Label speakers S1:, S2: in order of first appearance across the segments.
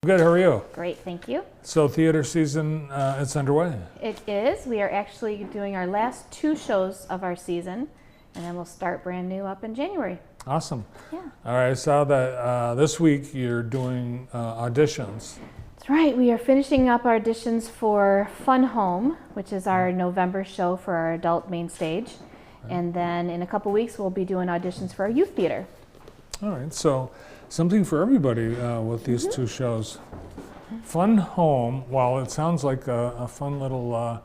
S1: Good, how are you?
S2: Great, thank you.
S1: So theater season, it's underway.
S2: It is. We are actually doing our last 2 shows of our season, and then we'll start brand new up in January.
S1: Awesome.
S2: Yeah.
S1: All right, I saw that this week you're doing auditions.
S2: That's right. We are finishing up our auditions for Fun Home, which is our November show for our adult main stage. And then in a couple weeks, we'll be doing auditions for our youth theater.
S1: All right, so something for everybody with these 2 shows. Fun Home, while it sounds like a fun little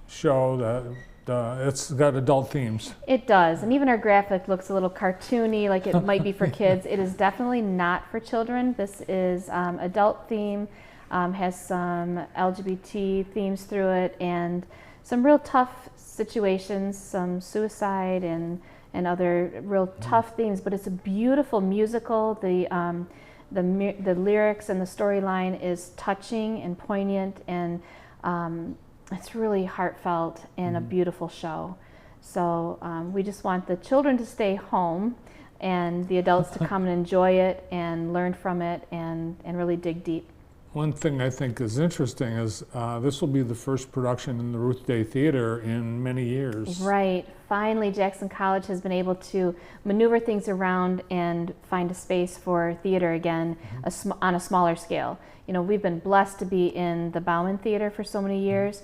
S1: show, that it's got adult themes.
S2: It does, and even our graphic looks a little cartoony, like it might be for kids. It is definitely not for children. This is adult theme, has some LGBT themes through it, and some real tough situations, some suicide and other real tough themes. But it's a beautiful musical. The lyrics and the storyline is touching and poignant, and it's really heartfelt and a beautiful show. So we just want the children to stay home and the adults to come and enjoy it and learn from it and really dig deep.
S1: One thing I think is interesting is this will be the first production in the Ruth Day Theater in many years.
S2: Right. Finally, Jackson College has been able to maneuver things around and find a space for theater again on a smaller scale. You know, we've been blessed to be in the Bauman Theater for so many years.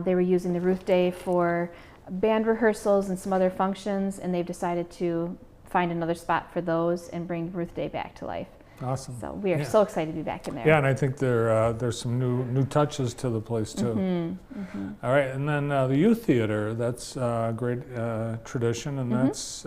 S2: They were using the Ruth Day for band rehearsals and some other functions, and they've decided to find another spot for those and bring Ruth Day back to life.
S1: Awesome.
S2: So we are so excited to be back in there.
S1: Yeah, and I think there's some new touches to the place too. All right, and then the youth theater, that's a great tradition, and that's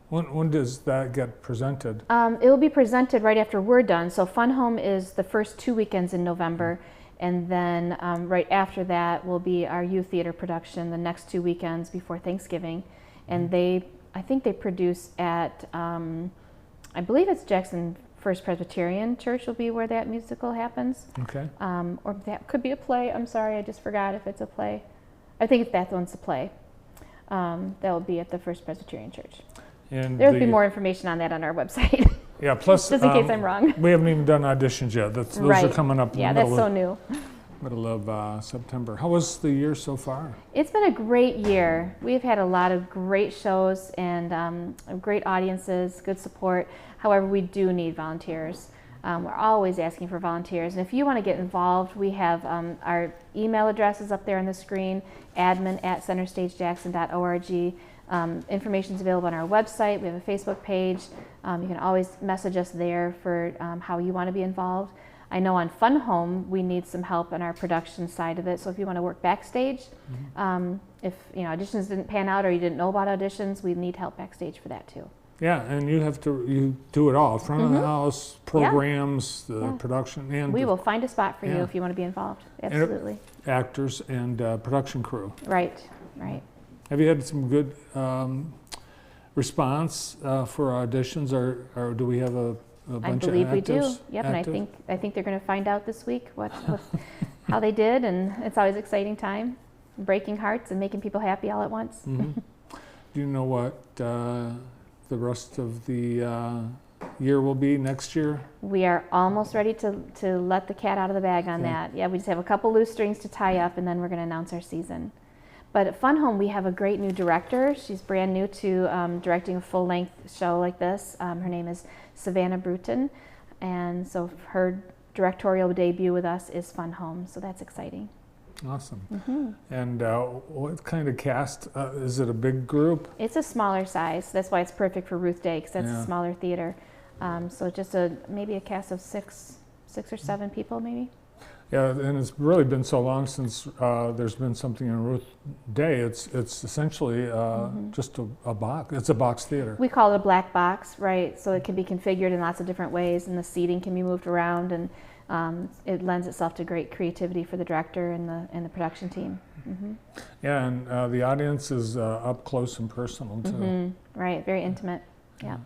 S1: when does that get presented?
S2: It will be presented right after we're done. So Fun Home is the first 2 weekends in November, and then right after that will be our youth theater production the next 2 weekends before Thanksgiving. And I think they produce at, I believe it's Jackson First Presbyterian Church will be where that musical happens.
S1: Okay.
S2: Or that could be a play. I'm sorry, I just forgot if it's a play. I think that one's a play. That will be at the First Presbyterian Church.
S1: And
S2: there will be more information on that on our website.
S1: Yeah, plus
S2: just in case I'm wrong.
S1: We haven't even done auditions yet. Those are coming up in the middle of September. How was the year so far?
S2: It's been a great year. We've had a lot of great shows and great audiences, good support. However, we do need volunteers. We're always asking for volunteers. And if you want to get involved, we have our email addresses up there on the screen, admin@centerstagejackson.org. Information is available on our website. We have a Facebook page. You can always message us there for how you want to be involved. I know on Fun Home we need some help on our production side of it. So if you want to work backstage, if auditions didn't pan out or you didn't know about auditions, we need help backstage for that too.
S1: Yeah, and you do it all, front of the house, programs, the production, and
S2: we will find a spot for you if you want to be involved. Absolutely.
S1: And actors and production crew.
S2: Right.
S1: Have you had some good response for auditions, or do we have a bunch of actors?
S2: I believe we do. Yep, active? And I think they're going to find out this week what how they did, and it's always an exciting time, breaking hearts and making people happy all at once.
S1: Do you know what the rest of the year will be next year?
S2: We are almost ready to let the cat out of the bag on that. Yeah, we just have a couple loose strings to tie up, and then we're going to announce our season. But at Fun Home, we have a great new director. She's brand new to directing a full-length show like this. Her name is Savannah Bruton, and so her directorial debut with us is Fun Home, so that's exciting.
S1: Awesome. And what kind of cast? Is it a big group?
S2: It's a smaller size. That's why it's perfect for Ruth Day, because that's a smaller theater. So just maybe a cast of six or seven people, maybe.
S1: Yeah, and it's really been so long since there's been something in Ruth Day. It's essentially just a box. It's a box theater.
S2: We call it a black box, right? So it can be configured in lots of different ways, and the seating can be moved around, and it lends itself to great creativity for the director and the production team.
S1: Yeah, and the audience is up close and personal too.
S2: Right, very intimate. Yeah.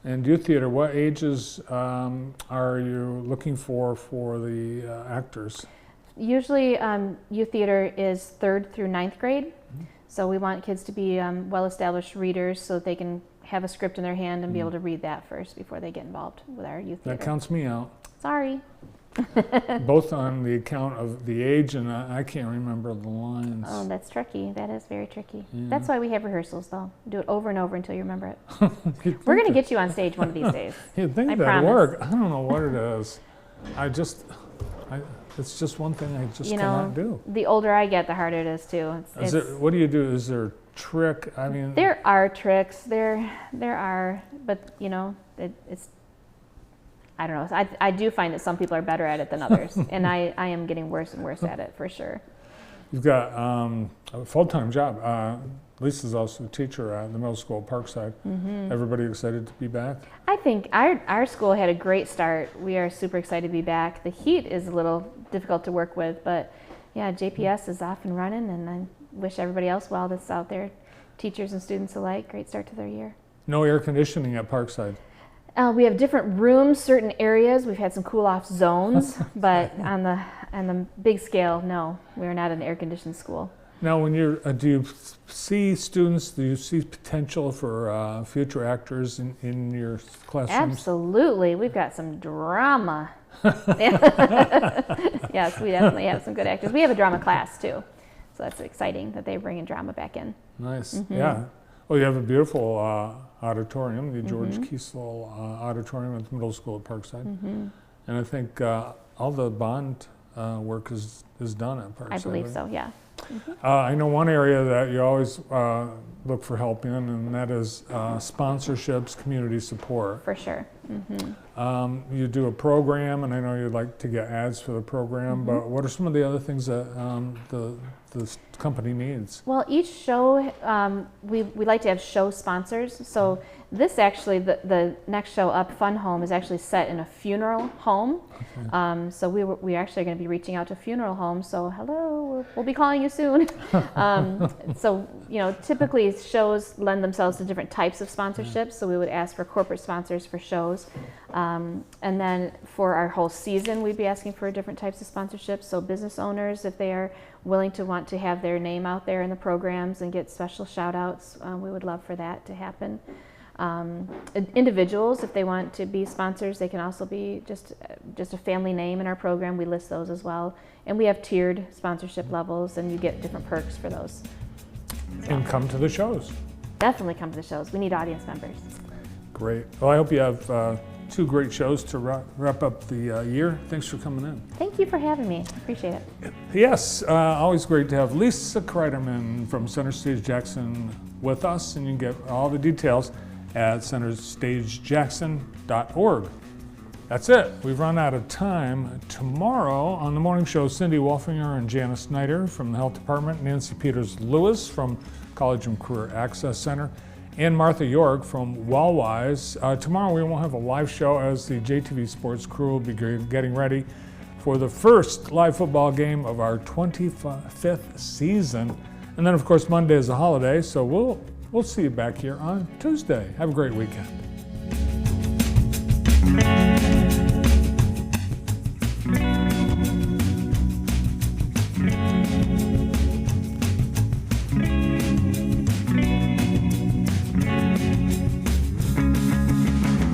S1: And youth theater, what ages are you looking for the actors?
S2: Usually youth theater is 3rd through 9th grade. So we want kids to be well-established readers so that they can have a script in their hand and be able to read that first before they get involved with our youth theater.
S1: That counts me out.
S2: Sorry.
S1: Both on the account of the age, and I can't remember the lines.
S2: Oh, that's tricky. That is very tricky.
S1: Yeah.
S2: That's why we have rehearsals, though. Do it over and over until you remember it.
S1: You'd
S2: We're
S1: think
S2: going to get you on stage one of these days.
S1: You'd think
S2: I
S1: that'd
S2: promise.
S1: work. I don't know what it is. It's just one thing I just cannot do.
S2: The older I get, the harder it is too.
S1: What do you do? Is there a trick? I mean,
S2: There are tricks. There are, but it's. I don't know. I do find that some people are better at it than others, and I am getting worse and worse at it for sure.
S1: you've got a full-time job. Lisa's also a teacher at the middle school at Parkside.
S2: Mm-hmm.
S1: Everybody excited to be back?
S2: I think our school had a great start. We are super excited to be back. The heat is a little difficult to work with, but yeah, JPS is off and running, and I wish everybody else well that's out there, teachers and students alike, great start to their year.
S1: No air conditioning at Parkside.
S2: We have different rooms, certain areas. We've had some cool-off zones, but on the big scale, no, we're not an air-conditioned school.
S1: Now, when do you see students? Do you see potential for future actors in your classrooms?
S2: Absolutely, we've got some drama. Yes, we definitely have some good actors. We have a drama class too, so that's exciting that they're bringing drama back in.
S1: Nice,
S2: Mm-hmm.
S1: yeah. Well, you have a beautiful auditorium, the George Kiesel Auditorium at the middle school at Parkside, and I think all the bond work is done at Parkside.
S2: I believe so, yeah.
S1: I know one area that you always look for help in, and that is sponsorships, community support.
S2: For sure.
S1: You do a program, and I know you'd like to get ads for the program, but what are some of the other things that the company needs?
S2: Well, each show, we like to have show sponsors. So this actually, the next show up, Fun Home, is actually set in a funeral home.
S1: Okay.
S2: So we actually are going to be reaching out to funeral homes. So hello, we'll be calling you soon. So typically shows lend themselves to different types of sponsorships. So we would ask for corporate sponsors for shows. And then for our whole season, we'd be asking for different types of sponsorships. So business owners, if they are willing to want to have their name out there in the programs and get special shout outs, we would love for that to happen. Individuals, if they want to be sponsors, they can also be just a family name in our program. We list those as well. And we have tiered sponsorship levels, and you get different perks for those.
S1: And come to the shows.
S2: Definitely come to the shows. We need audience members.
S1: Great. Well, I hope you have 2 great shows to wrap up the year. Thanks for coming in.
S2: Thank you for having me. Appreciate it.
S1: Yes, always great to have Lisa Kreiderman from Center Stage Jackson with us, and you can get all the details at centerstagejackson.org. That's it. We've run out of time. Tomorrow on the morning show, Cindy Wolfinger and Janice Snyder from the Health Department, Nancy Peters-Lewis from College and Career Access Center, and Martha York from Wellwise. Tomorrow we won't have a live show as the JTV Sports crew will be getting ready for the first live football game of our 25th season. And then of course Monday is a holiday, so we'll see you back here on Tuesday. Have a great weekend.